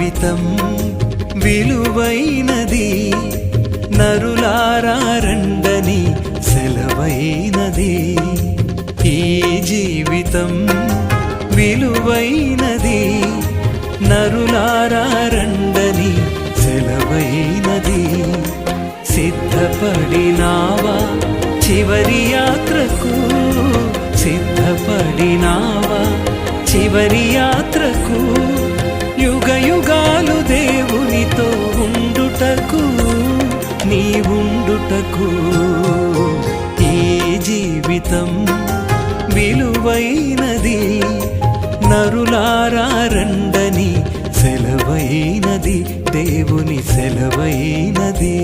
జీవితం విలువైనది, నరులారా రండని సెలవైనది. ఈ జీవితం విలువైనది, నరులారా రండని సెలవైనది. సిద్ధపడినావా చివరి యాత్రకు, సిద్ధపడినావా చివరి యాత్రకు, యుగ యుగాలు దేవునితో ఉండుటకు, నీవుండుటకు. ఈ జీవితం విలువైనది, నరులారా రండని సెలవైనది, దేవుని సెలవైనది.